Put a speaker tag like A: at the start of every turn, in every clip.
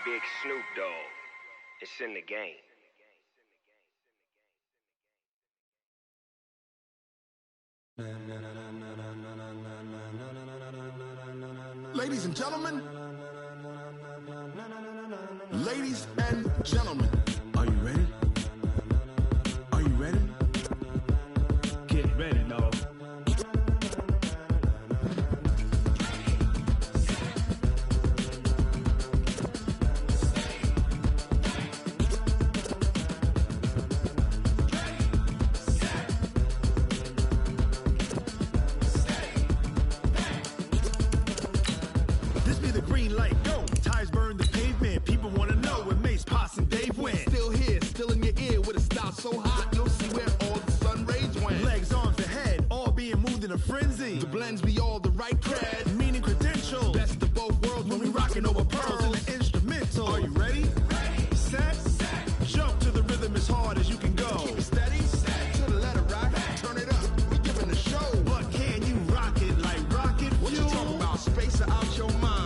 A: Big Snoop Dogg. It's in the game.
B: Ladies and gentlemen, ladies and gentlemen, are you ready? Are you ready?
C: Get ready, dog.
B: Green light, go. Tires burn the pavement. People want to know when Mace, Potts, and Dave went. Still here, still in your ear with a style so hot, you'll see where all the sun rays went. Legs, arms, the head, all being moved in a frenzy. The blends be all the right cred, meaning credentials. Best of both worlds when we rocking over pearls in the instrumental. Are you ready? Ready. Set. Jump to the rhythm as hard as you can go. Keep it steady. To the letter right. Turn it up. We giving the show. But can you rock it like rocket fuel? What you talking about? Space out your mind.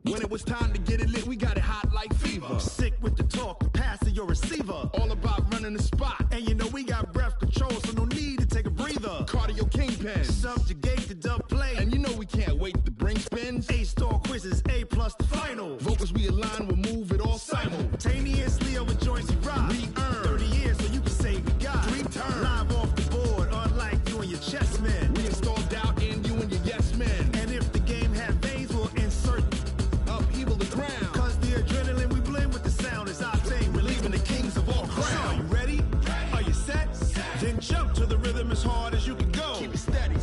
B: When it was time to get it lit, we got it hot like fever. Sick with the talk, the pass to your receiver. All about running the spot. And you know we got breath control, so no need to take a breather. Cardio kingpin, subjugate the dub play. And you know we can't wait to bring spins. A-star quizzes, A+ the final. Vocals we align, we'll move it all simultaneously over joints we rock. We earn 30 years so you can say we got 3 turns. Live off the board, unlike you and your chess men. We install doubt in you and your yes men. And if the game had veins, we'll insert upheaval the ground. Cause the adrenaline we blend with the sound is our thing. We're leaving the kings of all crowns. So are you ready? Are you set? Then jump to the rhythm as hard as you can go. Keep it steady.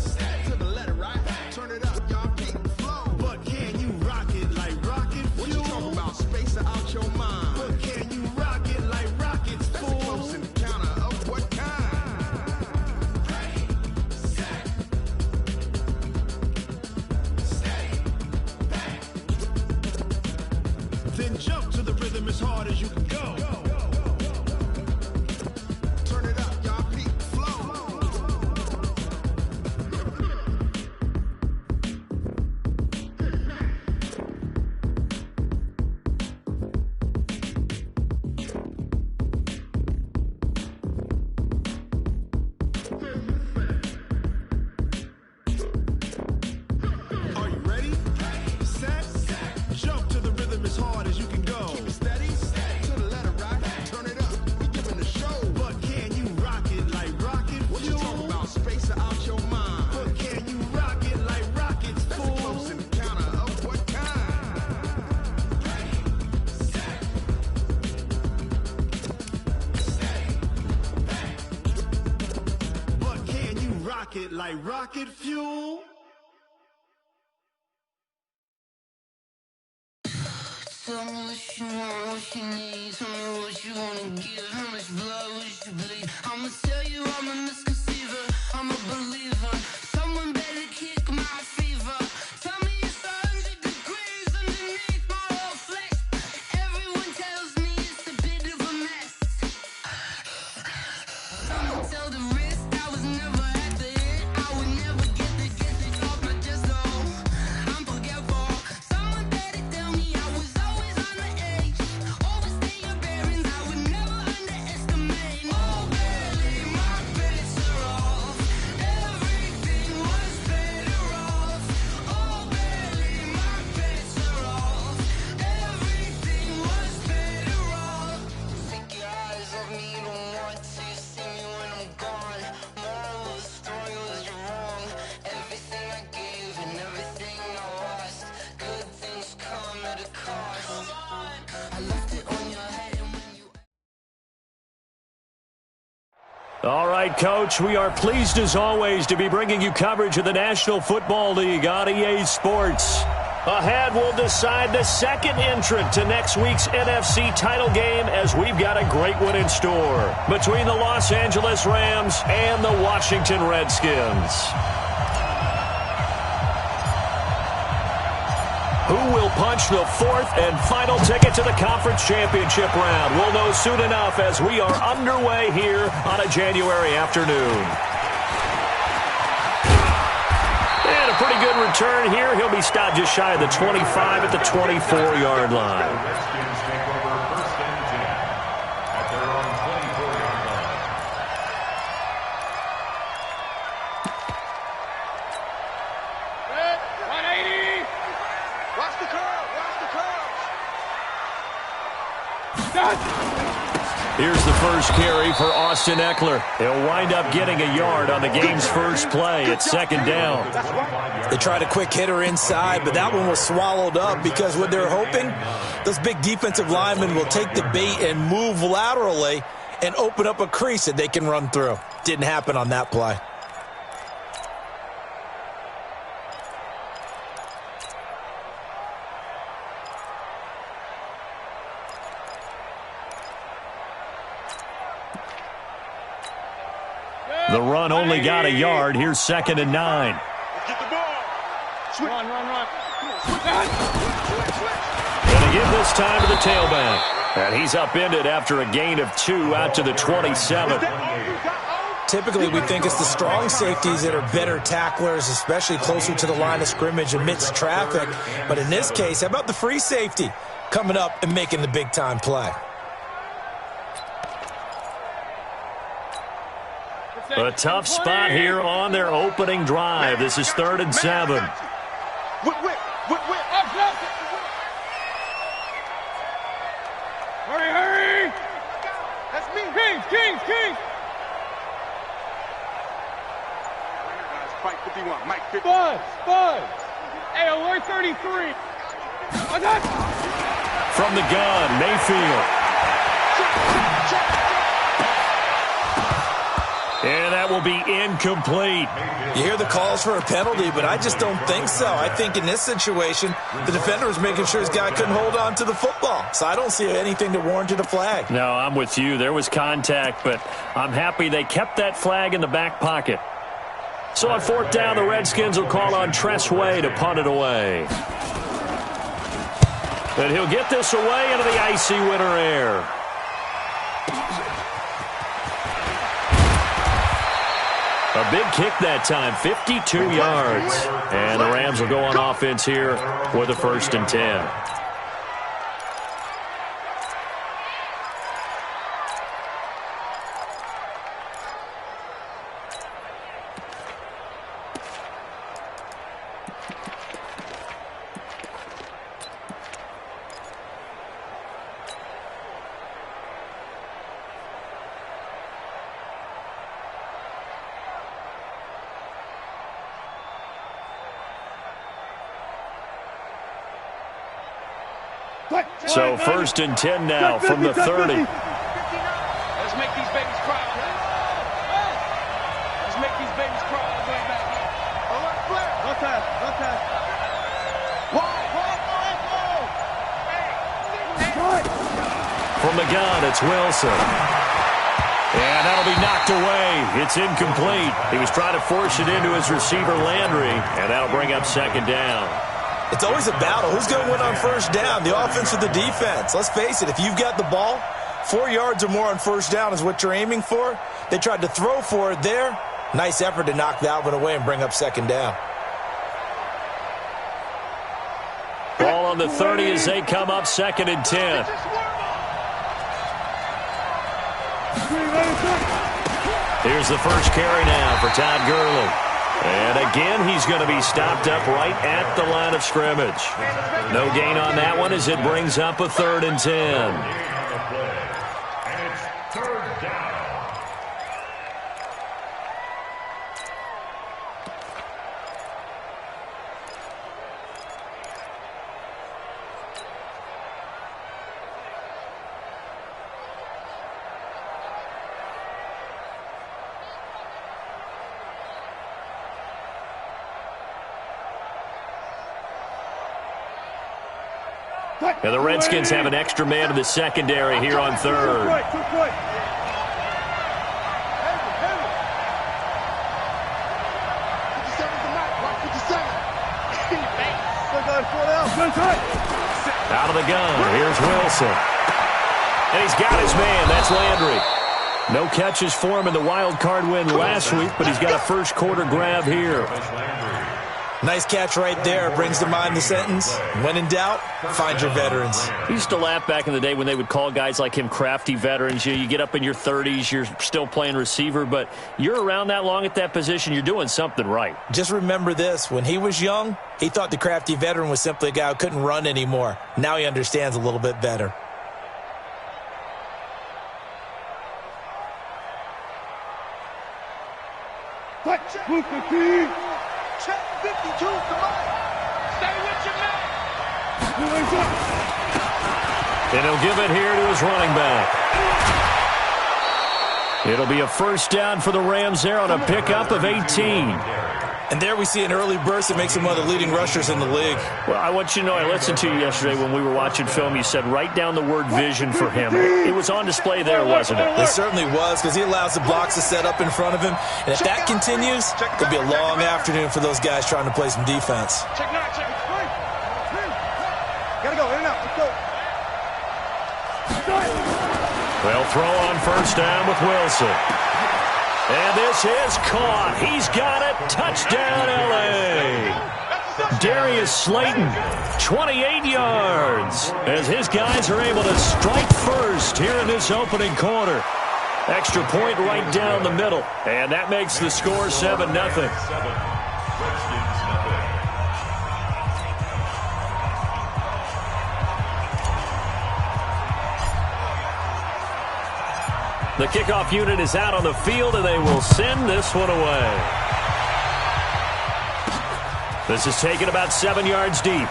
B: To the letter right. Turn it up, y'all keep the flow. But can you rock it like rocket fuel? What you talking about? Space out your mind. But can you rock it like rockets, fool? That's a close encounter of what kind? Ready, set, steady, bang. Then jump to the rhythm as hard as you can go. Turn it up, y'all keep the flow. Are you ready? Set. Jump to the rhythm as hard as you can go. Keep it steady. To the letter right. Turn it up. We giving the show. But can you rock it like rocket fuel? What you talking about? Space out your mind. But can you rock it like rockets, fool? That's a close encounter of what kind? Ready, set, steady, bang. But can you rock it like rocket fuel?
D: Tell me what you want, what you need. Tell me what you wanna give. How much blood would you bleed? I'ma tell you I'm a misconceiver. I'm a believer. Someone better kick my fever. Tell me it's 100 degrees underneath my whole flesh. Everyone tells me it's a bit of a mess. Someone tell the wrist I was never at the hit. I would never get it off my chest. Oh, I'm forgetful. Someone better tell me I was always on the edge. Overstay your bearings, I would never underestimate. Oh, barely, my bets are off. Everything was better off. Oh, barely, my bets are off. Everything was better off. Take your eyes off me, you don't want to see me when I'm gone. Moral of the story was you're wrong. Everything I gave and everything I lost. Good things come at a cost. I left it on your head and when you...
E: All right, Coach, we are pleased as always to be bringing you coverage of the National Football League on EA Sports. Ahead, we'll decide the second entrant to next week's NFC title game as we've got a great one in store between the Los Angeles Rams and the Washington Redskins. Who will punch the fourth and final ticket to the conference championship round? We'll know soon enough as we are underway here on a January afternoon. pretty good return here. He'll be stopped just shy of the 25 at the 24-yard line. Here's the first carry for Austin Eckler. He'll wind up getting a yard on the game's first play at second down.
F: They tried a quick hitter inside, but that one was swallowed up because what they're hoping, those big defensive linemen will take the bait and move laterally and open up a crease that they can run through. Didn't happen on that play.
E: The run only got a yard. Here's 2nd and 9.
B: Get the ball. Run.
E: Going to give this time to the tailback. And he's upended after a gain of 2 out to the 27.
F: Typically, we think it's the strong safeties that are better tacklers, especially closer to the line of scrimmage amidst traffic. But in this case, how about the free safety coming up and making the big-time play?
E: A tough spot here on their opening drive. This is 3rd and 7.
B: Whip.
G: Hurry!
B: That's me.
G: Kings!
B: Spike 51, Mike 50.
G: Buzz! Hey, alert 33!
E: From the gun, Mayfield. And that will be incomplete.
F: You hear the calls for a penalty, but I just don't think so. I think in this situation, the defender was making sure his guy couldn't hold on to the football. So I don't see anything to warrant a flag.
E: No, I'm with you. There was contact, but I'm happy they kept that flag in the back pocket. So on 4th down, the Redskins will call on Tress Way to punt it away. And he'll get this away into the icy winter air. A big kick that time, 52 yards. And the Rams will go on offense here with a 1st and 10. So 1st and 10 now from the 30.
G: Let's make these babies cry. Let's make these babies cry all the way back here. No time.
E: From the gun, it's Wilson. And that'll be knocked away. It's incomplete. He was trying to force it into his receiver, Landry, and that'll bring up 2nd down.
F: It's always a battle. Who's going to win on 1st down, the offense or the defense? Let's face it, if you've got the ball, 4 yards or more on 1st down is what you're aiming for. They tried to throw for it there. Nice effort to knock that one away and bring up 2nd down.
E: Ball on the 30 as they come up 2nd and 10. Here's the first carry now for Todd Gurley. And again, he's going to be stopped up right at the line of scrimmage. No gain on that one as it brings up a 3rd and 10. And the Redskins have an extra man in the secondary here on 3rd. Out of the gun, here's Wilson. And he's got his man, that's Landry. No catches for him in the wild card win last week, but he's got a first quarter grab here.
F: Nice catch right there. Brings to mind the sentence, when in doubt, find your veterans.
E: I used to laugh back in the day when they would call guys like him crafty veterans. You get up in your 30s, you're still playing receiver, but you're around that long at that position, you're doing something right.
F: Just remember this. When he was young, he thought the crafty veteran was simply a guy who couldn't run anymore. Now he understands a little bit better.
G: Check 52, come on. Stay with your man.
E: And he'll give it here to his running back. It'll be a first down for the Rams there on a pickup of 18.
F: And there we see an early burst that makes him one of the leading rushers in the league.
E: Well, I want you to know, I listened to you yesterday when we were watching film. You said write down the word vision for him. It was on display there, wasn't it?
F: It certainly was, because he allows the blocks to set up in front of him. And if that continues, it'll be a long afternoon for those guys trying to play some defense.
G: Check nine, check. Gotta go, in and out, let's go.
E: They'll throw on first down with Wilson. And this is caught. He's got it. Touchdown, L.A. Darius Slayton, 28 yards, as his guys are able to strike first here in this opening quarter. Extra point right down the middle, and that makes the score 7-0. The kickoff unit is out on the field, and they will send this one away. This is taken about 7 yards deep.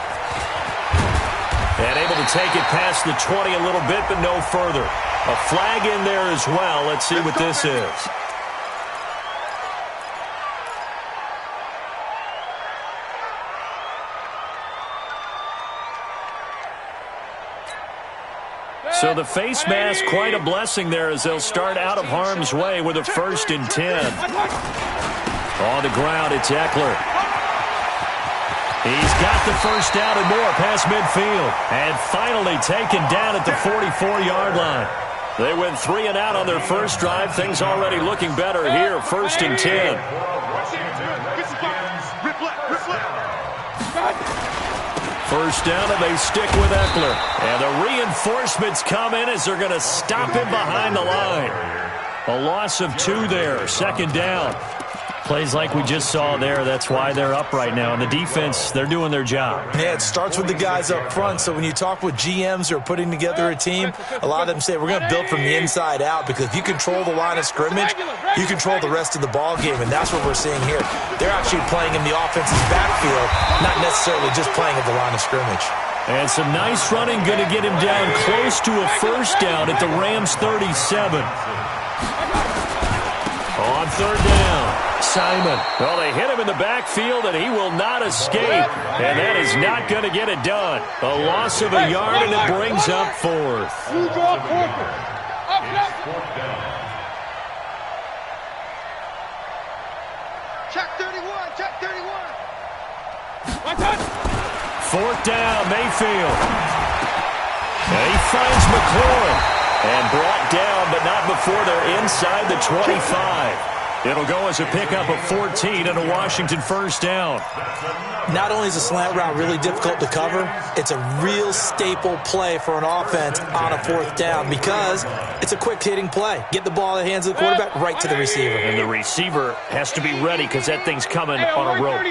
E: And able to take it past the 20 a little bit, but no further. A flag in there as well. Let's see what this is. So the face mask, quite a blessing there as they'll start out of harm's way with a 1st and 10. On the ground, it's Eckler. He's got the first down and more past midfield. And finally taken down at the 44-yard line. They went 3 and out on their first drive. Things already looking better here. 1st and 10. First down, and they stick with Eckler. And the reinforcements come in as they're going to stop him behind the line. A loss of 2 there. 2nd down. Plays like we just saw there. That's why they're up right now. And the defense, they're doing their job.
F: Yeah, it starts with the guys up front. So when you talk with GMs who are putting together a team, a lot of them say we're going to build from the inside out, because if you control the line of scrimmage, you control the rest of the ball game, and that's what we're seeing here. They're actually playing in the offense's backfield, not necessarily just playing at the line of scrimmage.
E: And some nice running, going to get him down close to a first down at the Rams 37. On 3rd down, Simon. Well, they hit him in the backfield, and he will not escape. And that is not going to get it done. A loss of a yard, and it brings up 4th.
G: Check 31, check 31.
E: 4th down, Mayfield. And he finds McLaurin. And brought down, but not before they're inside the 25. It'll go as a pickup of 14 and a Washington first down.
F: Not only is a slant route really difficult to cover, it's a real staple play for an offense on a 4th down, because it's a quick-hitting play. Get the ball in the hands of the quarterback, right to the receiver.
E: And the receiver has to be ready, because that thing's coming on a rope.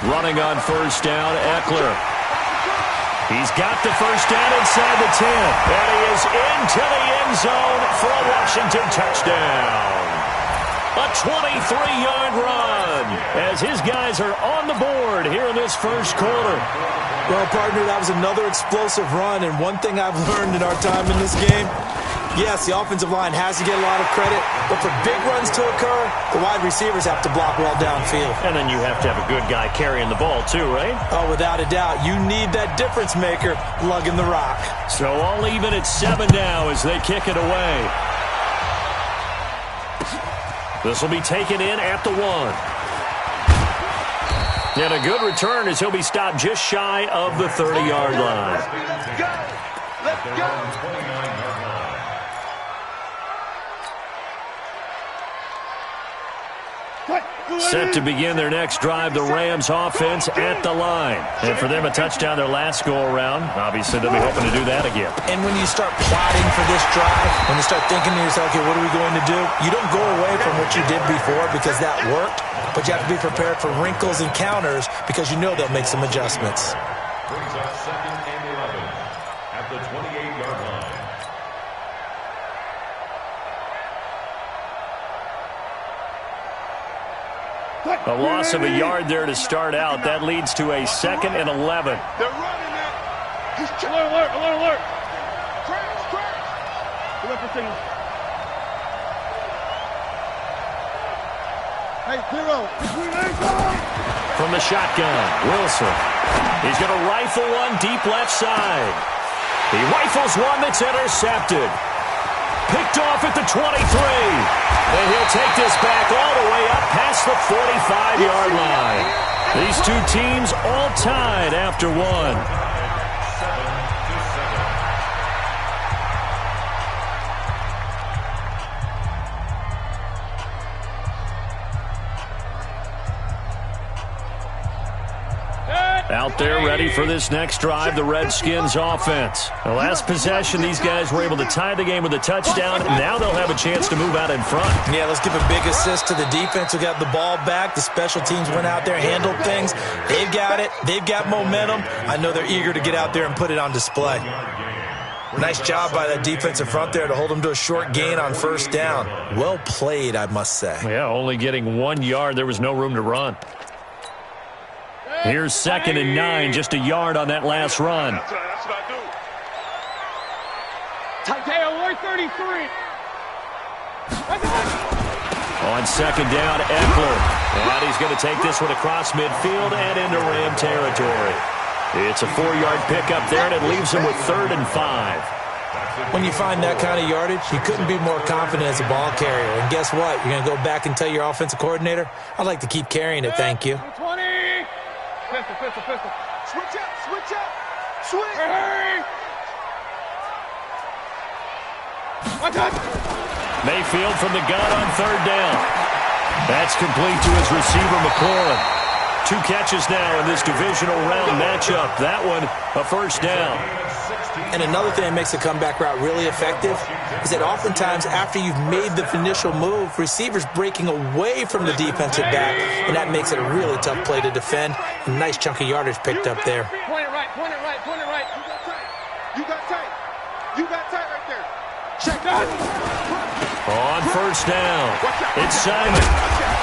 E: Running on first down, Eckler. He's got the first down inside the 10. And he is into the end zone for a Washington touchdown. A 23-yard run as his guys are on the board here in this first quarter.
F: Well, partner, that was another explosive run. And one thing I've learned in our time in this game, yes, the offensive line has to get a lot of credit, but for big runs to occur, the wide receivers have to block well downfield.
E: And then you have to have a good guy carrying the ball too, right?
F: Oh, without a doubt. You need that difference maker lugging the rock.
E: So all even at 7 now as they kick it away. This will be taken in at the 1. And a good return as he'll be stopped just shy of the 30-yard line.
G: Let's go! Let's go!
E: Set to begin their next drive, the Rams offense at the line. And for them, a touchdown their last go-around. Obviously, they'll be hoping to do that again.
F: And when you start plotting for this drive, when you start thinking to yourself, okay, what are we going to do? You don't go away from what you did before because that worked, but you have to be prepared for wrinkles and counters because you know they'll make some adjustments.
H: Brings up 2nd and 11 at the 28-yard line.
E: A loss of a yard there to start out. That leads to a 2nd and 11.
G: They're running it. Alert, alert, alert. Crash. Go up for signal. Hey, zero.
E: From the shotgun, Wilson. He's going to rifle one deep left side. He rifles one that's intercepted. Picked off at the 23. And he'll take this back all the way up past the 45-yard line. These two teams all tied after one. 7-7. Out there ready for this next drive, the Redskins offense. The last possession, these guys were able to tie the game with a touchdown. Now they'll have a chance to move out in front.
F: Yeah, let's give a big assist to the defense who got the ball back. The special teams went out there, handled things. They've got it. They've got momentum. I know they're eager to get out there and put it on display. Nice job by that defensive front there to hold them to a short gain on 1st down. Well played, I must say.
E: Yeah, only getting 1 yard. There was no room to run. Here's 2nd and 9, just a yard on that last run.
G: That's what I do. Tadeo, 33.
E: On 2nd down, Eckler. And he's going to take this one across midfield and into Ram territory. It's a 4-yard pickup there, and it leaves him with 3rd and 5.
F: When you find that kind of yardage, you couldn't be more confident as a ball carrier. And guess what? You're going to go back and tell your offensive coordinator, I'd like to keep carrying it, thank you.
G: 20. Pistol. Switch up. Hey.
E: Mayfield from the gun on 3rd down. That's complete to his receiver, McLaurin. 2 catches now in this divisional round matchup. That one, a 1st down.
F: And another thing that makes the comeback route really effective is that oftentimes after you've made the initial move, receivers breaking away from the defensive back, and that makes it a really tough play to defend. A nice chunk of yardage picked up there.
G: Point it right. You got tight right there. Check out.
E: On 1st down, it's Simon.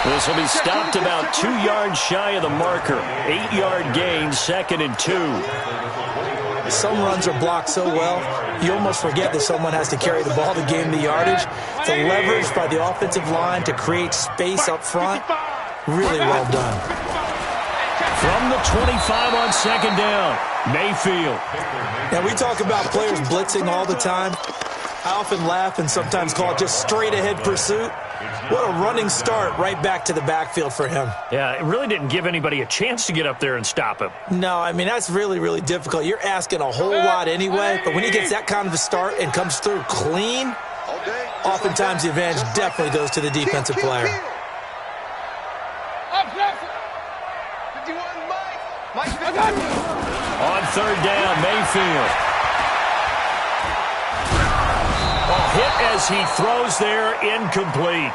E: This will be stopped about 2 yards shy of the marker. 8-yard gain, 2nd and 2.
F: Some runs are blocked so well, you almost forget that someone has to carry the ball to gain the yardage. The leverage by the offensive line to create space up front, really well done.
E: From the 25 on 2nd down, Mayfield.
F: Now, we talk about players blitzing all the time. I often laugh and sometimes call it just straight-ahead pursuit. What a running start right back to the backfield for him.
E: Yeah, it really didn't give anybody a chance to get up there and stop him.
F: No, I mean, that's really, really difficult. You're asking a whole lot anyway, but when he gets that kind of a start and comes through clean, oftentimes the advantage definitely goes to the defensive player.
E: On 3rd down, Mayfield. Hit as he throws there, incomplete.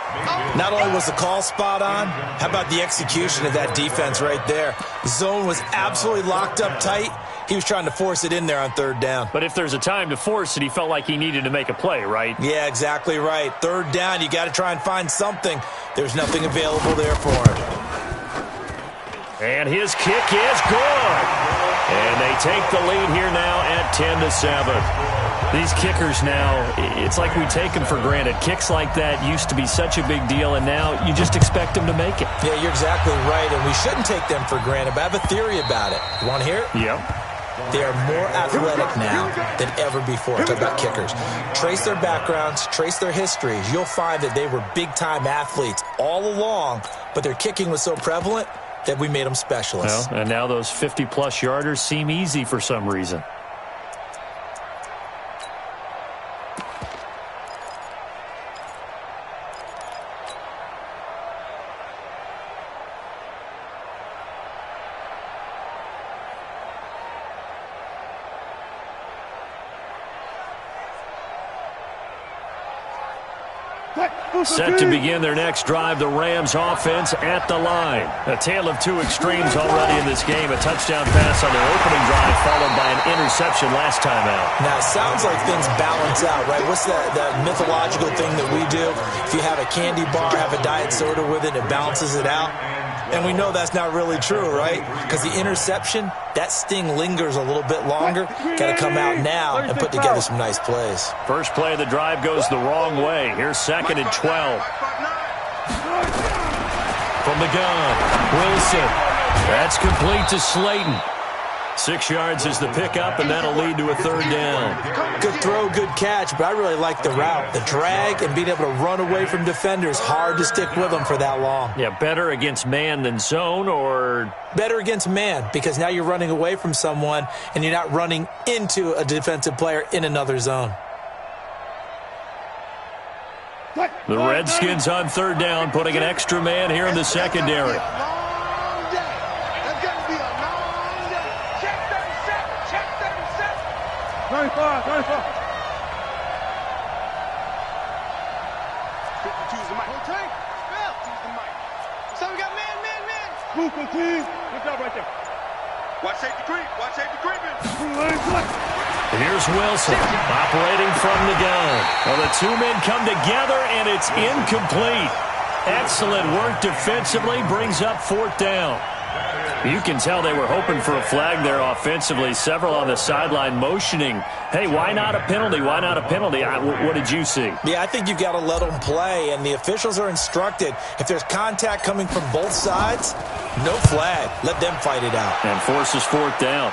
F: Not only was the call spot on, how about the execution of that defense right there? The zone was absolutely locked up tight. He was trying to force it in there on 3rd down.
E: But if there's a time to force it, he felt like he needed to make a play, right?
F: Yeah, exactly right. 3rd down, you got to try and find something. There's nothing available there for him.
E: And his kick is good. And they take the lead here now at 10-7. These kickers now, it's like we take them for granted. Kicks like that used to be such a big deal, and now you just expect them to make it.
F: Yeah, you're exactly right, and we shouldn't take them for granted, but I have a theory about it. You want to hear it?
E: Yep.
F: They are more athletic now than ever before. Talk about kickers. Trace their backgrounds, trace their histories. You'll find that they were big-time athletes all along, but their kicking was so prevalent that we made them specialists.
E: Well, and now those 50-plus yarders seem easy for some reason. Set to begin their next drive, the Rams offense at the line. A tale of two extremes already in this game. A touchdown pass on their opening drive followed by an interception last time out.
F: Now, it sounds like things balance out, right? What's that mythological thing that we do? If you have a candy bar, have a diet soda with it, it balances it out. And we know that's not really true, right? Because the interception, that sting lingers a little bit longer. Got to come out now and put together some nice plays.
E: First play of the drive goes the wrong way. Here's 2nd and 12. From the gun, Wilson. That's complete to Slayton. 6 yards is the pickup, and that'll lead to a 3rd down.
F: Good throw, good catch, but I really like the route. The drag and being able to run away from defenders, hard to stick with them for that long.
E: Yeah, better against man than zone, or?
F: Better against man, because now you're running away from someone, and you're not running into a defensive player in another zone.
E: The Redskins on 3rd down, putting an extra man here in the secondary.
G: 95. 52's the mic. Okay. Spell. Choose the mic. So we got man. Move, team. Good job right there. Watch safety creep. Watch safety creeping.
E: Here's Wilson operating from the gun. Well, the two men come together, and it's incomplete. Excellent work defensively, brings up 4th down. You can tell they were hoping for a flag there offensively. Several on the sideline motioning, hey, why not a penalty? Why not a penalty? What did you see?
F: Yeah, I think you've got to let them play, and the officials are instructed. If there's contact coming from both sides, no flag. Let them fight it out.
E: And forces 4th down.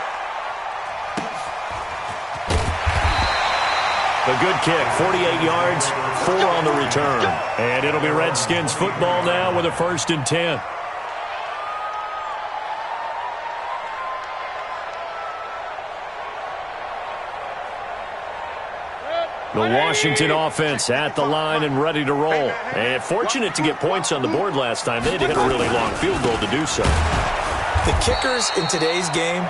E: A good kick, 48 yards, 4 on the return. And it'll be Redskins football now with a 1st and 10. The Washington offense at the line and ready to roll. And fortunate to get points on the board last time. They had to hit a really long field goal to do so.
F: The kickers in today's game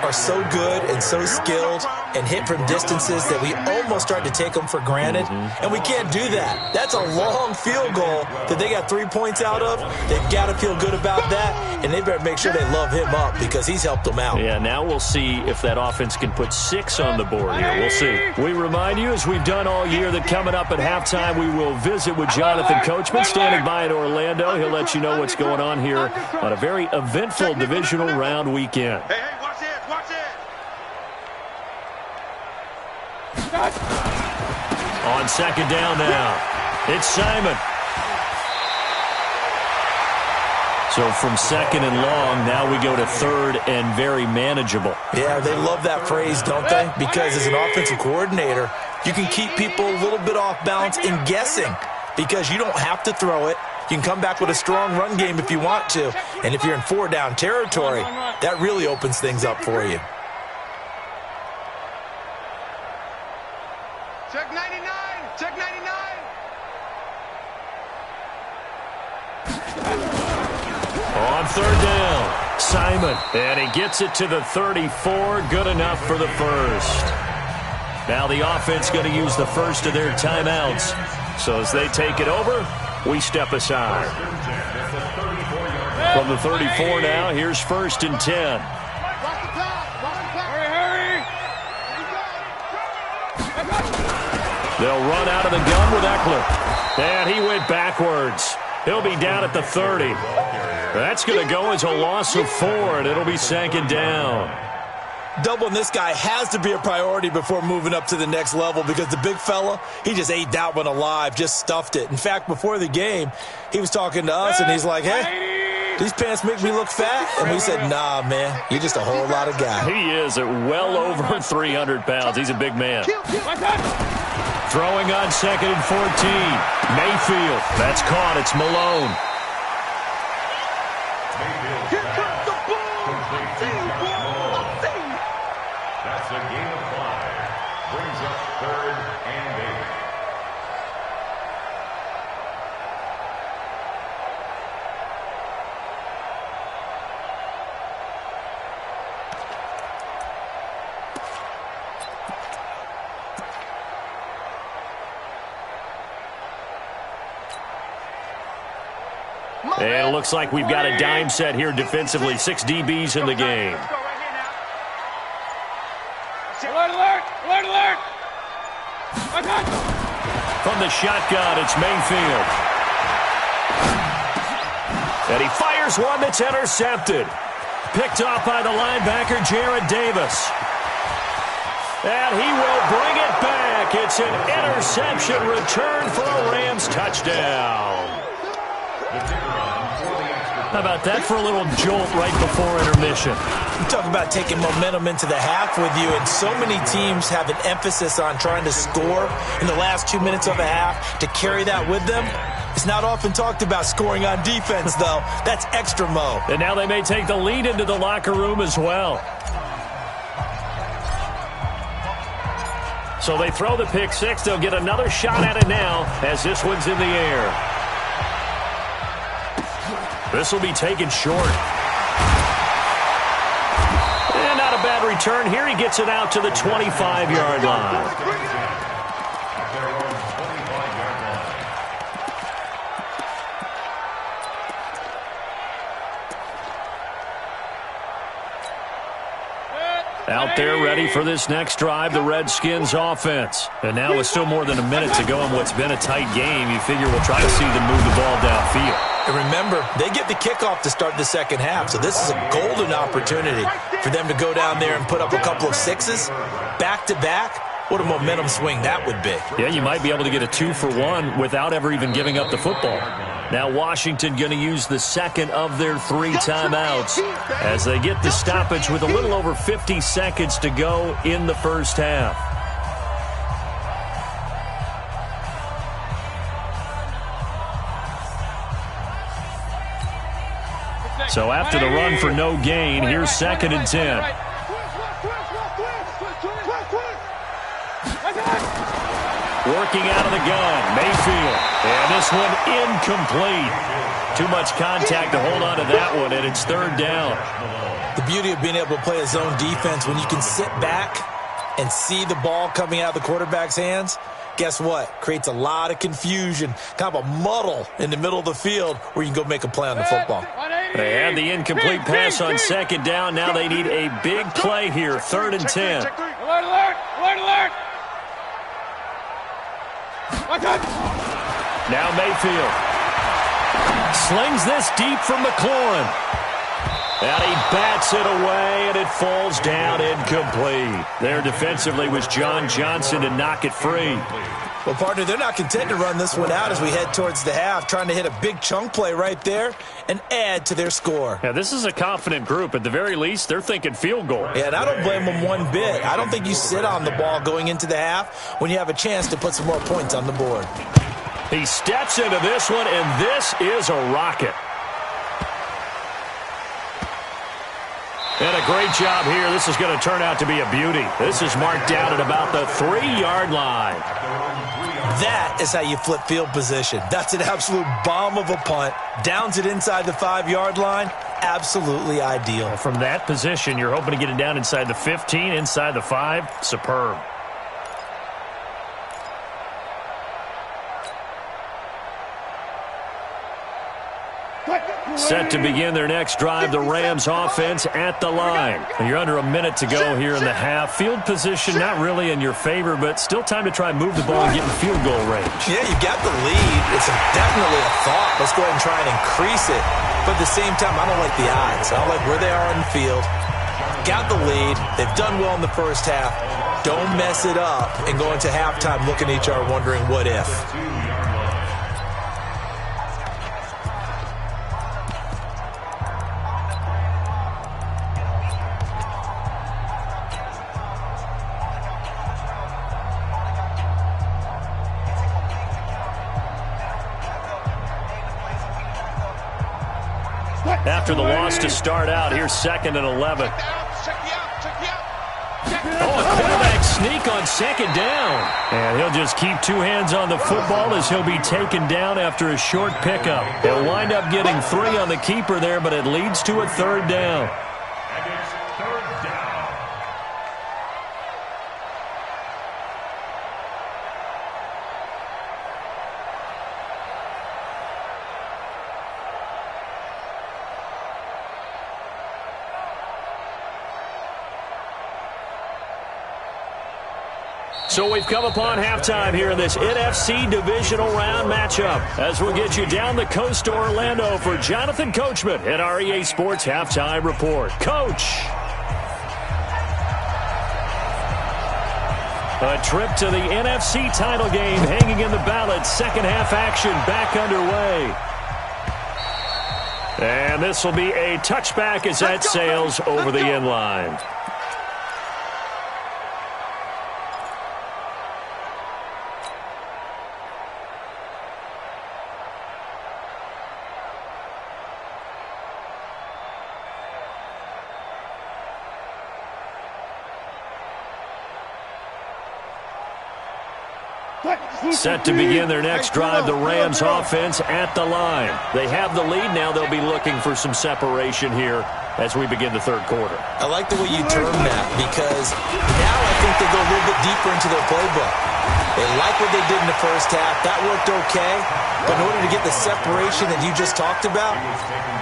F: are so good and so skilled and hit from distances that we almost start to take them for granted. And we can't do that. That's a long field goal that they got 3 points out of. They've got to feel good about that, and they better make sure they love him up because he's helped them out.
E: Yeah, now we'll see if that offense can put 6 on the board here. We'll see. We remind you, as we've done all year, that coming up at halftime, we will visit with Jonathan Coachman standing by in Orlando. He'll let you know what's going on here on a very eventful divisional round weekend.
G: Hey, watch it.
E: On 2nd down now, it's Simon. So from 2nd and long, now we go to 3rd and very manageable.
F: Yeah, they love that phrase, don't they? Because as an offensive coordinator, you can keep people a little bit off balance in guessing because you don't have to throw it. You can come back with a strong run game if you want to. And if you're in 4-down territory, that really opens things up for you.
G: Check 99. Check 99.
E: On 3rd down, Simon. And he gets it to the 34. Good enough for the 1st. Now the offense going to use the first of their timeouts. So as they take it over, we step aside. From the 34 now, here's 1st and 10.
G: Hurry.
E: They'll run out of the gun with Eckler. And he went backwards. He'll be down at the 30. That's going to go as a loss of 4, and it'll be 2nd down.
F: Doubling this guy has to be a priority before moving up to the next level because the big fella, he just ate that one alive, just stuffed it. In fact, before the game, he was talking to us, and he's like, hey, these pants make me look fat? And we said, nah, man, you're just a whole lot of guy.
E: He is at well over 300 pounds. He's a big man. Throwing on 2nd and 14. Mayfield. That's caught. It's Malone.
H: That's a gain of 5. Brings up 3rd and 8.
E: And it looks like we've got a dime set here defensively. 6 DBs in the game.
G: Alert, alert, alert, alert.
E: From the shotgun, it's Mayfield. And he fires one that's intercepted. Picked off by the linebacker, Jared Davis. And he will bring it back. It's an interception return for a Rams touchdown. How about that for a little jolt right before intermission?
F: You talk about taking momentum into the half with you, and so many teams have an emphasis on trying to score in the last 2 minutes of a half. To carry that with them, it's not often talked about scoring on defense, though. That's extra mo.
E: And now they may take the lead into the locker room as well. So they throw the pick six. They'll get another shot at it now as this one's in the air. This will be taken short. And not a bad return here. He gets it out to the 25-yard line. Out there ready for this next drive, the Redskins offense. And now with still more than a minute to go in what's been a tight game, you figure we'll try to see them move the ball downfield.
F: And remember, they get the kickoff to start the second half, so this is a golden opportunity for them to go down there and put up a couple of sixes back-to-back. What a momentum swing that would be.
E: Yeah, you might be able to get a 2-for-1 without ever even giving up the football. Now Washington going to use the second of their 3 timeouts as they get the stoppage with a little over 50 seconds to go in the first half. So after the run for no gain, here's 2nd and 10. Working out of the gun, Mayfield. And this one incomplete. Too much contact to hold on to that one, and it's 3rd down.
F: The beauty of being able to play a zone defense, when you can sit back and see the ball coming out of the quarterback's hands, guess what? Creates a lot of confusion, kind of a muddle in the middle of the field where you can go make a play on the football.
E: They had the incomplete pass on 2nd down. Now they need a big play here, 3rd and 10.
G: Alert, alert, alert, alert.
E: Now Mayfield slings this deep from McLaurin. And he bats it away, and it falls down incomplete. There defensively was John Johnson to knock it free.
F: Well, partner, they're not content to run this one out as we head towards the half, trying to hit a big chunk play right there and add to their score.
E: Yeah, this is a confident group. At the very least, they're thinking field goal.
F: Yeah, and I don't blame them one bit. I don't think you sit on the ball going into the half when you have a chance to put some more points on the board.
E: He steps into this one, and this is a rocket. And a great job here. This is going to turn out to be a beauty. This is marked down at about the 3-yard line.
F: That is how you flip field position. That's an absolute bomb of a punt. Downs it inside the 5-yard line. Absolutely ideal.
E: From that position, you're hoping to get it down inside the 15, inside the 5. Superb. Set to begin their next drive, the Rams offense at the line. You're under a minute to go here in the half. Field position not really in your favor, but still time to try and move the ball and get in field goal range.
F: Yeah, you got the lead. It's definitely a thought. Let's go ahead and try and increase it. But at the same time, I don't like the odds. I don't like where they are on the field. Got the lead. They've done well in the first half. Don't mess it up and go into halftime looking at each other wondering what if.
E: After the loss to start out, here's 2nd and 11. Oh, a quarterback sneak on 2nd down. And he'll just keep 2 hands on the football as he'll be taken down after a short pickup. He'll wind up getting 3 on the keeper there, but it leads to a 3rd down.
H: And it's 3rd down.
E: So we've come upon halftime here in this NFC Divisional Round matchup as we'll get you down the coast to Orlando for Jonathan Coachman at our EA Sports Halftime Report. Coach. A trip to the NFC title game hanging in the balance. Second half action back underway. And this will be a touchback as that sails over the end line. Set to begin their next drive, the Rams offense at the line. They have the lead. Now they'll be looking for some separation here as we begin the third quarter.
F: I like the way you term that because now I think they go a little bit deeper into their playbook. They like what they did in the first half. That worked okay. But in order to get the separation that you just talked about,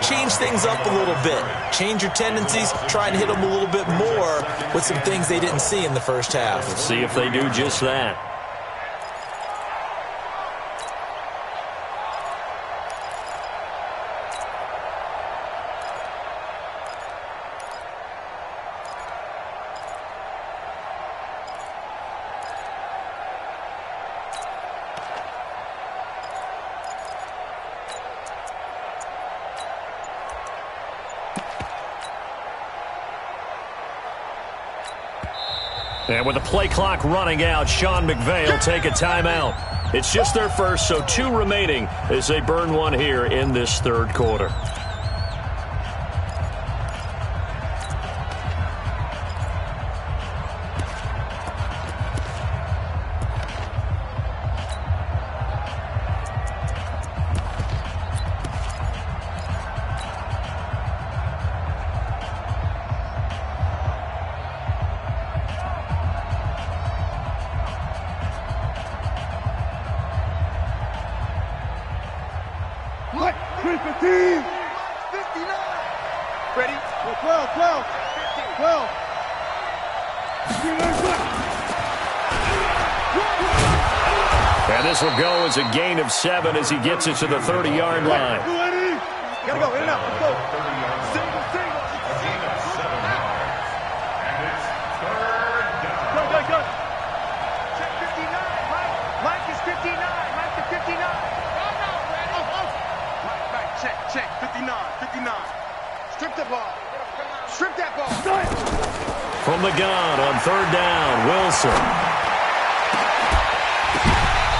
F: change things up a little bit. Change your tendencies. Try and hit them a little bit more with some things they didn't see in the first half.
E: Let's see if they do just that. And with the play clock running out, Sean McVay will take a timeout. It's just their first, so 2 remaining as they burn one here in this third quarter. And this will go as a gain of 7 as he gets it to the 30-yard line.
G: Gotta go, in and out, let's go. Single, single. Go. Check 59, Mike is 59, Mike to 59. Mike, check, 59. Strip the ball. Strip that ball.
E: From the gun on third down, Wilson.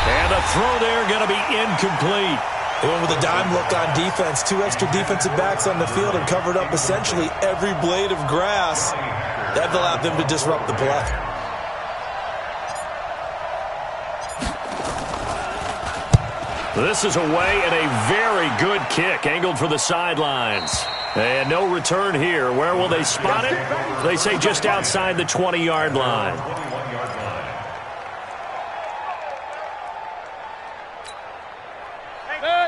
E: And a throw there going to be incomplete.
F: They went with a dime look on defense. 2 extra defensive backs on the field and covered up essentially every blade of grass. That allowed them to disrupt the play.
E: This is away and a very good kick angled for the sidelines. And no return here. Where will they spot it? They say just outside the 20-yard line.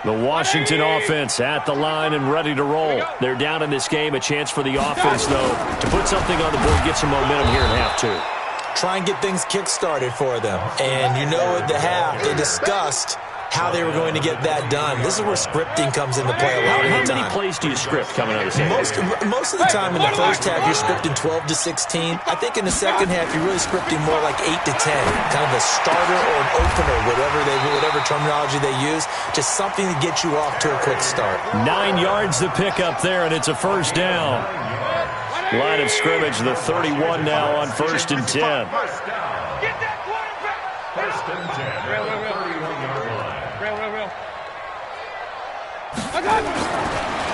E: The Washington offense at the line and ready to roll. They're down in this game. A chance for the offense, though, to put something on the board, get some momentum here in half 2.
F: Try and get things kick-started for them. And you know at the half, they discussed how they were going to get that done. This is where scripting comes into play a lot of the time.
E: How many plays do you script coming out of the second?
F: Most of the time in the first half, you're scripting 12 to 16. I think in the second half, you're really scripting more like 8 to 10. Kind of a starter or an opener, whatever terminology they use. Just something to get you off to a quick start.
E: 9 yards to pick up there, and it's a first down. Line of scrimmage, the 31 now on 1st and 10.
G: Get that quarterback.
H: 1st and 10. Real.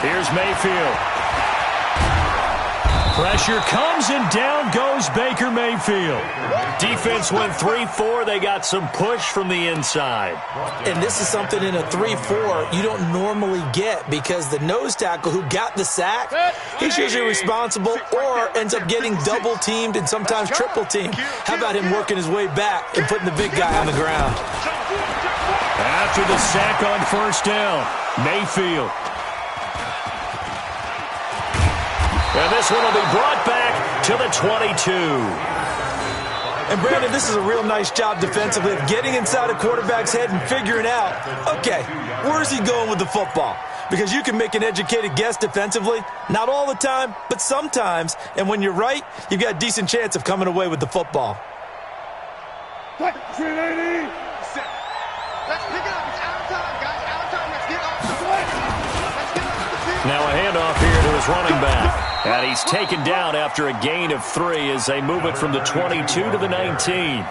E: Here's Mayfield. Pressure comes and down goes Baker Mayfield. Defense went 3-4. They got some push from the inside.
F: And this is something in a 3-4 you don't normally get because the nose tackle who got the sack, he's usually responsible or ends up getting double teamed and sometimes triple teamed. How about him working his way back and putting the big guy on the ground?
E: After the sack on 1st down, Mayfield. And this one will be brought back to the 22.
F: And Brandon, this is a real nice job defensively of getting inside a quarterback's head and figuring out, okay, where's he going with the football? Because you can make an educated guess defensively, not all the time, but sometimes. And when you're right, you've got a decent chance of coming away with the football.
G: Let's pick it up. It's out of time, guys. Out of time. Let's get off the field. Let's get off the field.
E: Now a handoff here to his running back. And he's taken down after a gain of 3 as they move it from the 22 to the 19.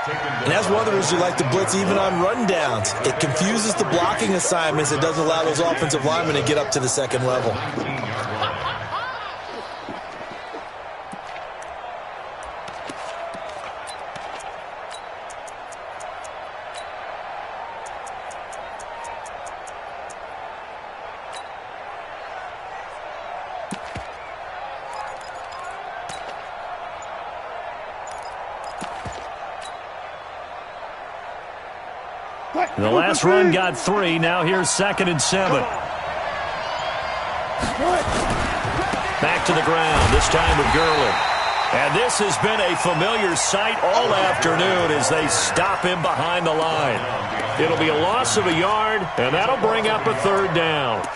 F: And that's one of the reasons you like to blitz even on rundowns. It confuses the blocking assignments. It doesn't allow those offensive linemen to get up to the second level.
E: The last run got 3. Now here's 2nd and 7. Back to the ground, this time with Gurley. And this has been a familiar sight all afternoon as they stop him behind the line. It'll be a loss of a yard, and that'll bring up a 3rd down.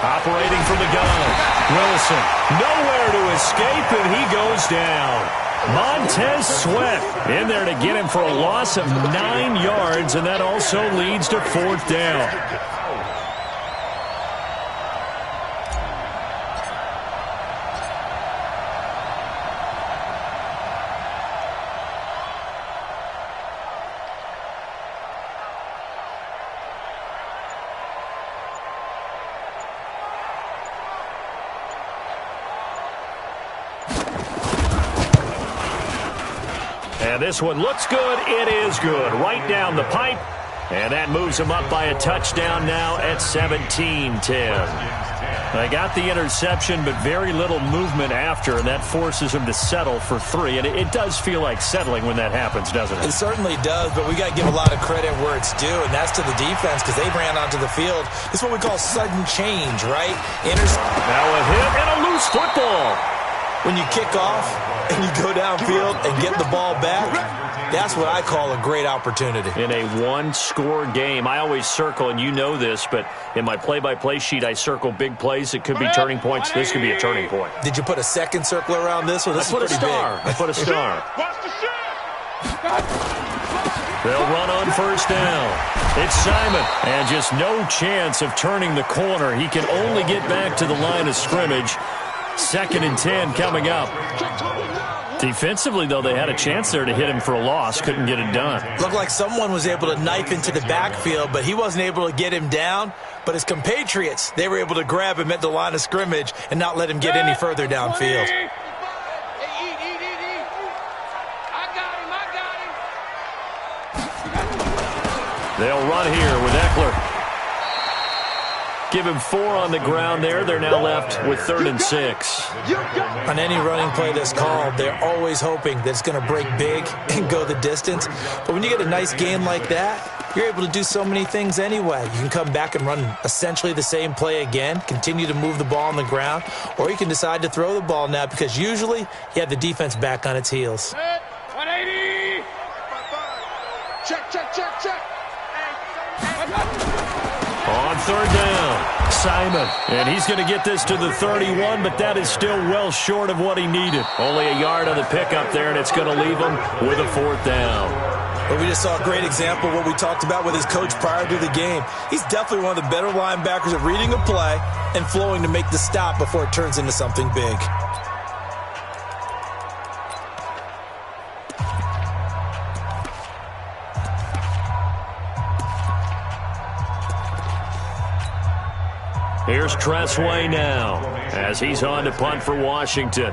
E: Operating from the gun. Wilson, nowhere to escape, and he goes down. Montez Sweat in there to get him for a loss of 9 yards, and that also leads to 4th down. And this one looks good. It is good. Right down the pipe. And that moves them up by a touchdown now at 17-10. They got the interception, but very little movement after, and that forces them to settle for 3. And it does feel like settling when that happens, doesn't it?
F: It certainly does, but we got to give a lot of credit where it's due, and that's to the defense because they ran onto the field. This is what we call sudden change, right?
E: Now a hit and a loose football.
F: When you kick off and you go downfield and get the ball back, that's what I call a great opportunity.
E: In a one-score game, I always circle, and you know this, but in my play-by-play sheet, I circle big plays. It could be turning points. This could be a turning point.
F: Did you put a second circle around this one? This is pretty big.
E: I put a star. They'll run on 1st down. It's Simon, and just no chance of turning the corner. He can only get back to the line of scrimmage. 2nd and 10 coming up. Defensively, though, they had a chance there to hit him for a loss. Couldn't get it done.
F: Looked like someone was able to knife into the backfield, but he wasn't able to get him down. But his compatriots, they were able to grab him at the line of scrimmage and not let him get any further downfield.
E: They'll run here with Eckler. Give him 4 on the ground there. They're now left with 3rd and 6.
F: On any running play that's called, they're always hoping that it's going to break big and go the distance. But when you get a nice gain like that, you're able to do so many things anyway. You can come back and run essentially the same play again, continue to move the ball on the ground, or you can decide to throw the ball now because usually you have the defense back on its heels.
G: 180! Check, check, check, check!
E: On 3rd down, Simon. And he's going to get this to the 31, but that is still well short of what he needed. Only a yard on the pickup there, and it's going to leave him with a 4th down.
F: But we just saw a great example of what we talked about with his coach prior to the game. He's definitely one of the better linebackers at reading a play and flowing to make the stop before it turns into something big.
E: Here's Tressway now as he's on to punt for Washington.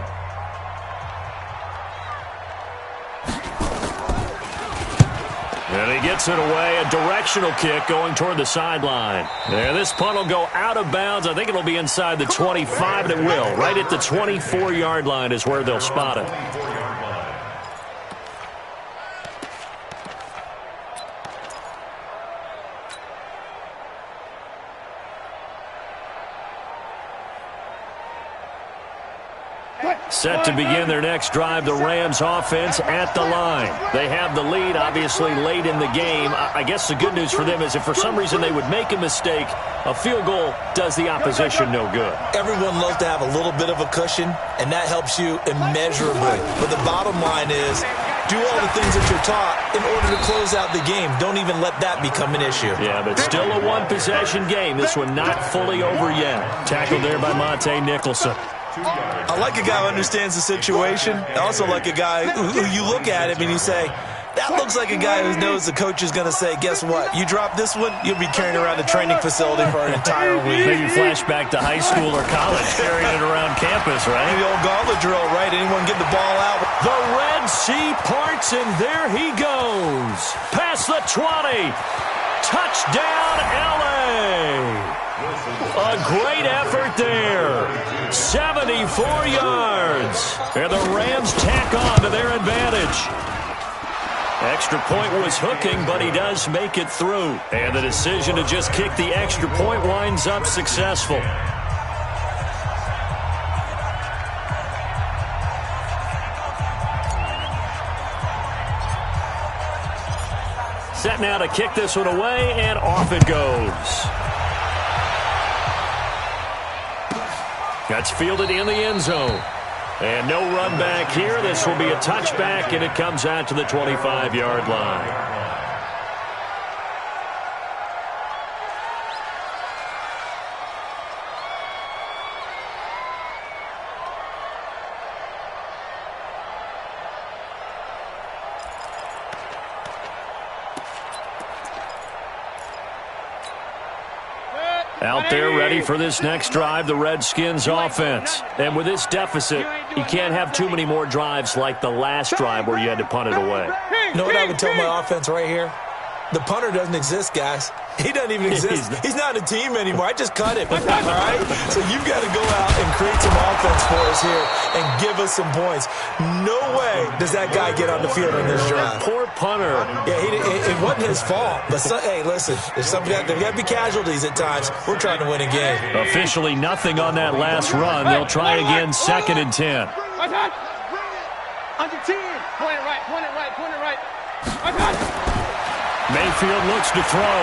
E: Gets it away. A directional kick going toward the sideline. And this punt will go out of bounds. I think it'll be inside the 25, and it will. Right at the 24-yard line is where they'll spot it. Set to begin their next drive, the Rams offense at the line. They have the lead, obviously, late in the game. I guess the good news for them is if for some reason they would make a mistake, a field goal does the opposition no good.
F: Everyone loves to have a little bit of a cushion, and that helps you immeasurably. But the bottom line is, do all the things that you're taught in order to close out the game. Don't even let that become an issue. Yeah,
E: but still a one-possession game. This one not fully over yet. Tackled there by Monte Nicholson.
F: I like a guy who understands the situation. I also like a guy who you look at him and you say, that looks like a guy who knows the coach is going to say, guess what? You drop this one, you'll be carrying around a training facility for an entire week.
E: Maybe flashback to high school or college, carrying it around campus, right?
F: The old gauntlet drill, right? Anyone get the ball out?
E: The Red Sea parts, and there he goes. Past the 20. Touchdown, L.A. A great effort there. 74 yards. And the Rams tack on to their advantage. Extra point was hooking, but he does make it through. And the decision to just kick the extra point winds up successful. Set now to kick this one away, and off it goes. That's fielded in the end zone. And no run back here. This will be a touchback, and it comes out to the 25-yard line. Out there ready for this next drive, the Redskins offense. And with this deficit, you can't have too many more drives like the last drive where you had to punt it away.
F: You know what I would tell my offense right here? The punter doesn't exist, guys. He doesn't even exist. He's not a team anymore. I just cut him. All right? So you've got to go out and create some offense for us here and give us some points. No way does that guy get on the field in this drive.
E: Poor punter.
F: Yeah, it wasn't his fault. But, hey, listen, there got to be casualties at times. We're trying to win a game.
E: Officially nothing on that last run. They'll try again, 2nd and 10.
G: Under 10. Point it right, point it right, point it right.
E: Mayfield looks to throw.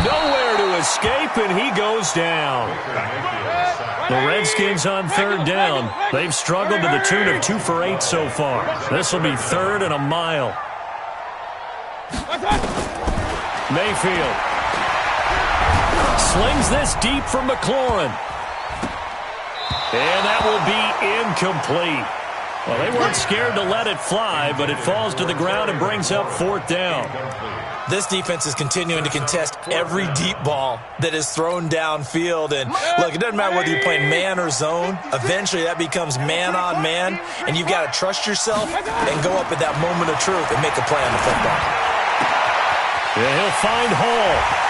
E: Nowhere to escape, and he goes down. The Redskins on 3rd down. They've struggled to the tune of 2 for 8 so far. This will be 3rd and a mile. Mayfield slings this deep for McLaurin. And that will be incomplete. Well, they weren't scared to let it fly, but it falls to the ground and brings up 4th down.
F: This defense is continuing to contest every deep ball that is thrown downfield. And, look, it doesn't matter whether you're playing man or zone. Eventually, that becomes man-on-man, and you've got to trust yourself and go up at that moment of truth and make a play on the football.
E: Yeah, he'll find Hall.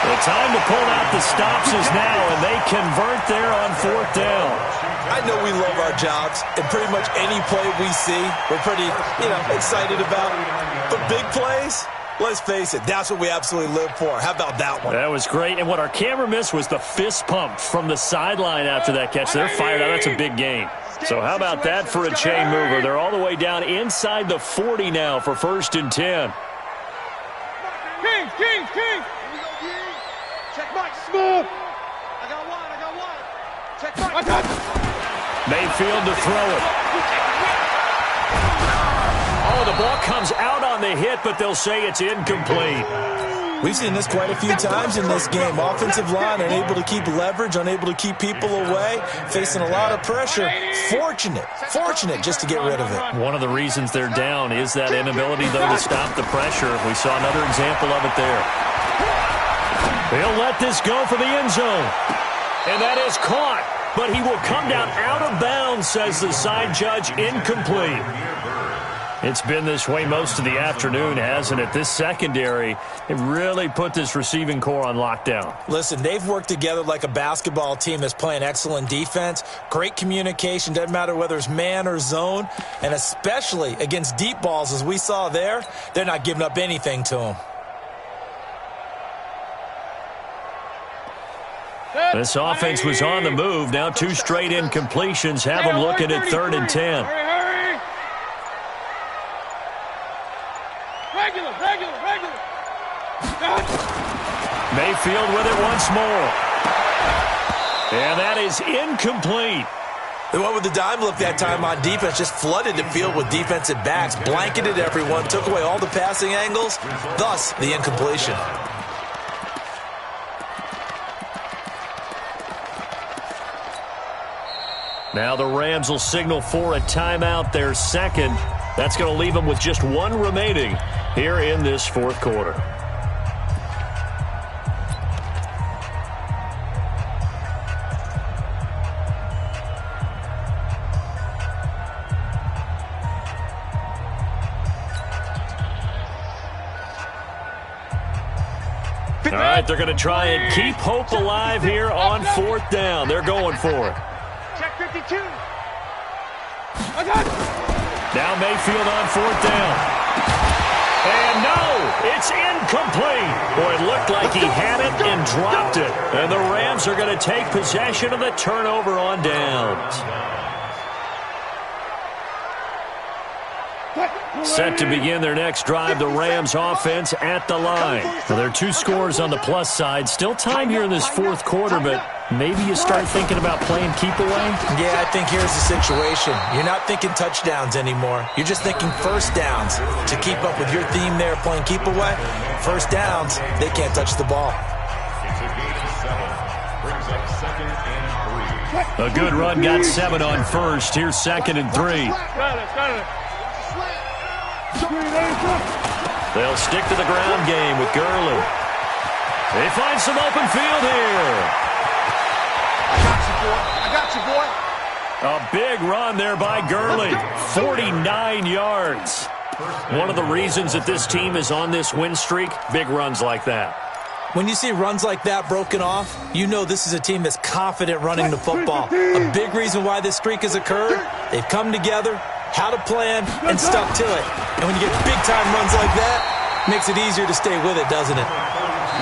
E: The time to pull out the stops is now, and they convert there on 4th down.
F: I know we love our jobs, and pretty much any play we see, we're pretty, excited about. But big plays, let's face it, that's what we absolutely live for. How about that one?
E: That was great, and what our camera missed was the fist pump from the sideline after that catch. They're fired out. That's a big gain. So how about that for a chain mover? They're all the way down inside the 40 now for 1st and 10.
G: King! Check Mike, smooth. I got one. Check Mike.
E: Mayfield to throw it. Oh, the ball comes out on the hit, but they'll say it's incomplete.
F: We've seen this quite a few times in this game. Offensive line unable to keep leverage, unable to keep people away, facing a lot of pressure. Fortunate just to get rid of it.
E: One of the reasons they're down is that inability, though, to stop the pressure. We saw another example of it there. They'll let this go for the end zone. And that is caught. but he will come down out of bounds, says the side judge. Incomplete. It's been this way most of the afternoon, hasn't it? This secondary, it really put this receiving core on lockdown.
F: Listen, they've worked together like a basketball team that's playing excellent defense. Great communication, doesn't matter whether it's man or zone. And especially against deep balls, as we saw there, they're not giving up anything to them.
E: This offense was on the move. Now 2 straight incompletions have them looking at 3rd and 10.
G: Regular.
E: Mayfield with it once more. And that is incomplete.
F: The one with the dime look that time on defense just flooded the field with defensive backs, blanketed everyone, took away all the passing angles, thus the incompletion.
E: Now the Rams will signal for a timeout, their second. That's going to leave them with just 1 remaining here in this 4th quarter. All right, they're going to try and keep hope alive here on 4th down. They're going for it.
G: Check 52. I got it.
E: Now Mayfield on 4th down. And no, it's incomplete. Boy, it looked like he had it and dropped it. And the Rams are going to take possession of the turnover on downs. Set to begin their next drive, the Rams offense at the line. Now, there are 2 scores on the plus side. Still time here in this 4th quarter, but maybe you start thinking about playing keep away?
F: Yeah, I think here's the situation. You're not thinking touchdowns anymore. You're just thinking first downs. To keep up with your theme there, playing keep away, first downs, they can't touch the ball.
H: It's a gain of 7. Brings up 2nd and 3.
E: A good run got 7 on first. Here's 2nd and 3.
G: Got it.
E: They'll stick to the ground game with Gurley. They find some open field here.
G: I got you, boy.
E: A big run there by Gurley. 49 yards. One of the reasons that this team is on this win streak, big runs like that.
F: When you see runs like that broken off, you know this is a team that's confident running the football. A big reason why this streak has occurred, they've come together, how to plan, and stuck to it. And when you get big-time runs like that, makes it easier to stay with it, doesn't it?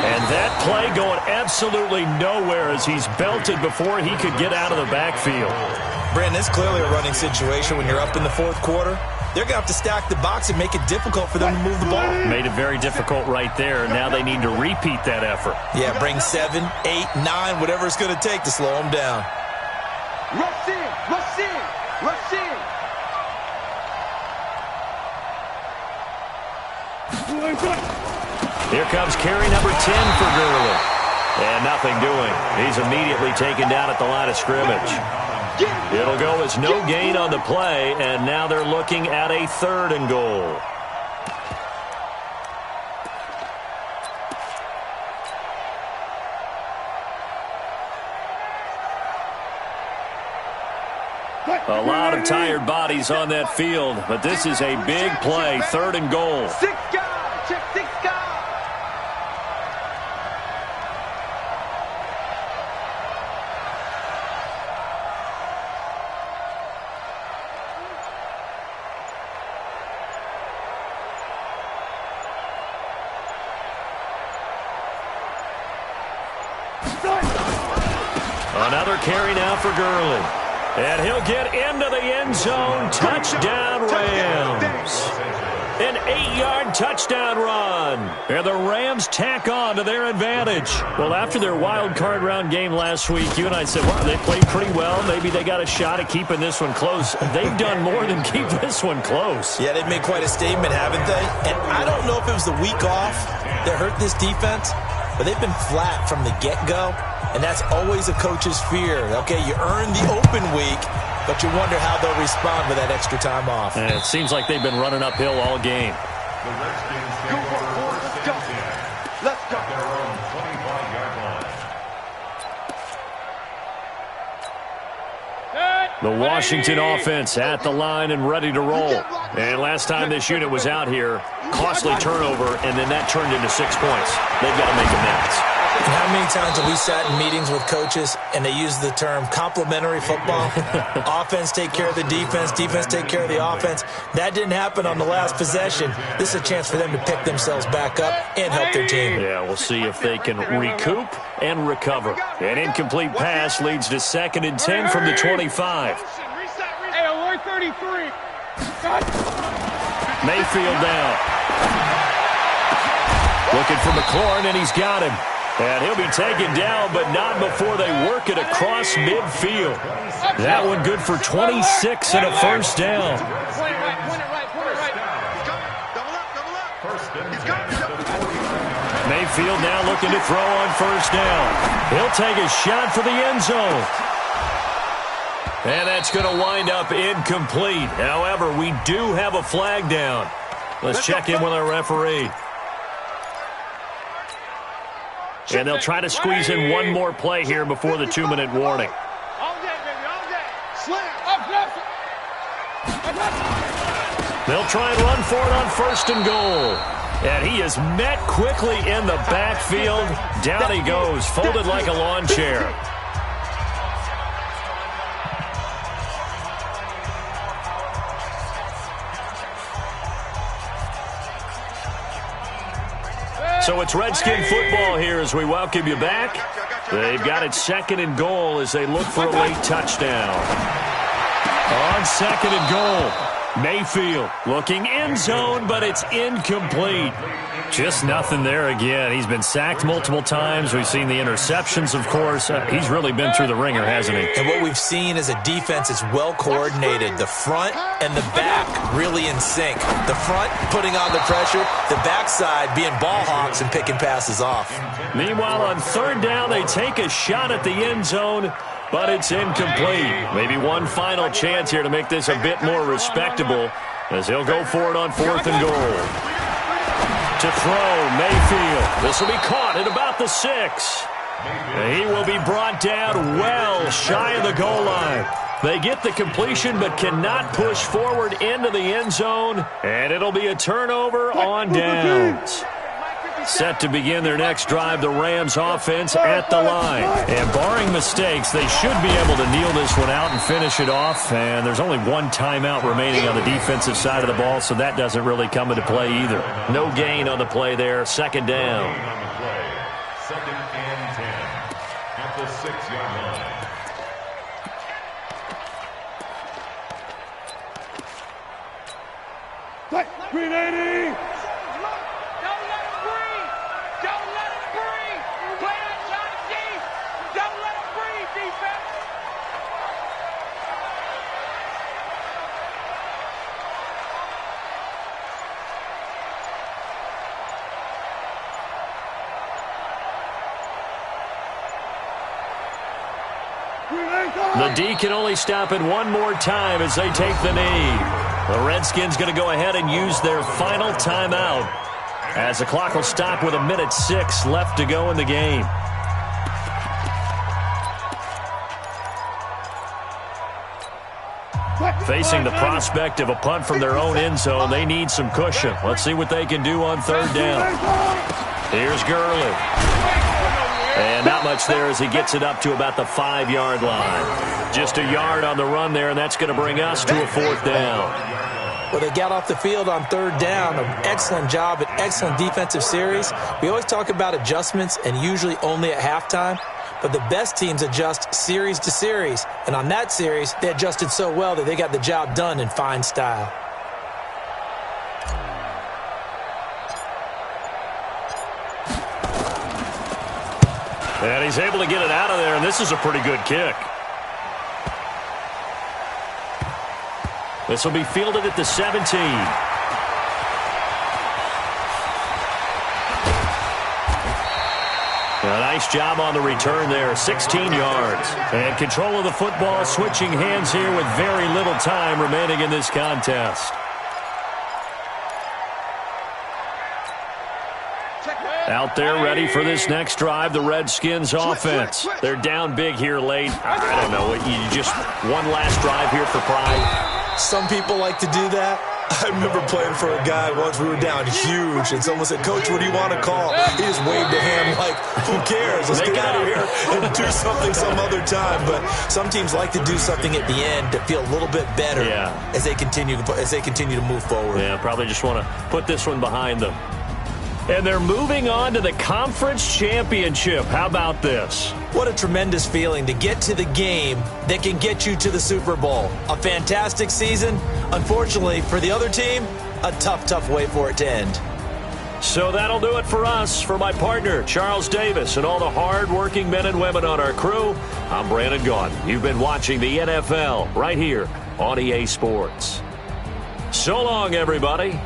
E: And that play going absolutely nowhere as he's belted before he could get out of the backfield.
F: Brandon, it's clearly a running situation when you're up in the 4th quarter. They're going to have to stack the box and make it difficult for them to move the ball.
E: Made it very difficult right there. Now they need to repeat that effort.
F: Yeah, bring 7, 8, 9, whatever it's going to take to slow them down.
G: Rush in.
E: Here comes carry number 10 for Gurley. And nothing doing. He's immediately taken down at the line of scrimmage. It'll go as no gain on the play, and now they're looking at a 3rd and goal. A lot of tired bodies on that field, but this is a big play, 3rd and goal.
G: 6 guys. Check 6 guys.
E: Another carry now for Gurley. And he'll get into the end zone. Touchdown, Rams. An 8-yard touchdown run. And the Rams tack on to their advantage. Well, after their wild card round game last week, you and I said, well, they played pretty well. Maybe they got a shot at keeping this one close. They've done more than keep this one close.
F: Yeah, they've made quite a statement, haven't they? And I don't know if it was the week off that hurt this defense, but they've been flat from the get-go. And that's always a coach's fear. Okay, you earn the open week, but you wonder how they'll respond with that extra time off.
E: And it seems like they've been running uphill all game.
H: The Redskins take over 2nd and 10.
G: Let's go.
H: At their own 25-yard line.
E: The Washington offense at the line and ready to roll. And last time this unit was out here, costly turnover, and then that turned into 6 points. They've got to make amends.
F: And how many times have we sat in meetings with coaches and they use the term complementary football? Offense take care of the defense, defense take care of the offense. That didn't happen on the last possession. This is a chance for them to pick themselves back up and help their team.
E: Yeah, we'll see if they can recoup and recover. An incomplete pass leads to 2nd and 10 from the 25.
G: Hey, alert 33.
E: Mayfield down. Looking for McLaurin, and he's got him. And he'll be taken down, but not before they work it across midfield. That one good for 26 and a first down. Mayfield now looking to throw on first down. He'll take a shot for the end zone. And that's going to wind up incomplete. However, we do have a flag down. Let's check in with our referee. And they'll try to squeeze in one more play here before the 2-minute warning.
G: All day, baby, all day. Slam.
E: They'll try and run for it on 1st and goal. And he is met quickly in the backfield. Down he goes, folded like a lawn chair. So it's Redskin football here as we welcome you back. They've got it 2nd and goal as they look for a late touchdown. On 2nd and goal, Mayfield looking end zone, but it's incomplete. Just nothing there again. He's been sacked multiple times. We've seen the interceptions, of course. He's really been through the ringer, hasn't he?
F: And what we've seen is a defense that's well coordinated. The front and the back really in sync. The front putting on the pressure, the backside being ball hawks and picking passes off.
E: Meanwhile, on 3rd down, they take a shot at the end zone, but it's incomplete. Maybe one final chance here to make this a bit more respectable as he'll go for it on 4th and goal. To throw, Mayfield. This will be caught at about the 6. He will be brought down well shy of the goal line. They get the completion but cannot push forward into the end zone, and it'll be a turnover on downs. Set to begin their next drive, the Rams offense at the line. And barring mistakes, they should be able to kneel this one out and finish it off. And there's only one timeout remaining on the defensive side of the ball, so that doesn't really come into play either. No gain on the play there, 2nd down.
H: 2nd and 10 at the 6-yard line.
G: Green 80.
E: The D can only stop it one more time as they take the knee. The Redskins going to go ahead and use their final timeout as the clock will stop with 1:06 left to go in the game. Facing the prospect of a punt from their own end zone, they need some cushion. Let's see what they can do on 3rd down. Here's Gurley. And not much there as he gets it up to about the 5-yard line. Just a yard on the run there, and that's going to bring us to a 4th down.
F: Well, they got off the field on 3rd down. An excellent job, an excellent defensive series. We always talk about adjustments and usually only at halftime. But the best teams adjust series to series. And on that series, they adjusted so well that they got the job done in fine style.
E: And he's able to get it out of there, and this is a pretty good kick. This will be fielded at the 17. A nice job on the return there, 16 yards. And control of the football, switching hands here with very little time remaining in this contest. Out there ready for this next drive, the Redskins offense. They're down big here late. I don't know. You just one last drive here for pride.
F: Some people like to do that. I remember playing for a guy once. We were down huge, and someone said, "Coach, what do you want to call?" He just waved a hand like, "Who cares? Let's get out of here and do something some other time." But some teams like to do something at the end to feel a little bit better as they continue to move forward.
E: Yeah, probably just want to put this one behind them. And they're moving on to the conference championship. How about this?
F: What a tremendous feeling to get to the game that can get you to the Super Bowl. A fantastic season. Unfortunately, for the other team, a tough way for it to end.
E: So that'll do it for us. For my partner, Charles Davis, and all the hard-working men and women on our crew, I'm Brandon Gaudin. You've been watching the NFL right here on EA Sports. So long, everybody.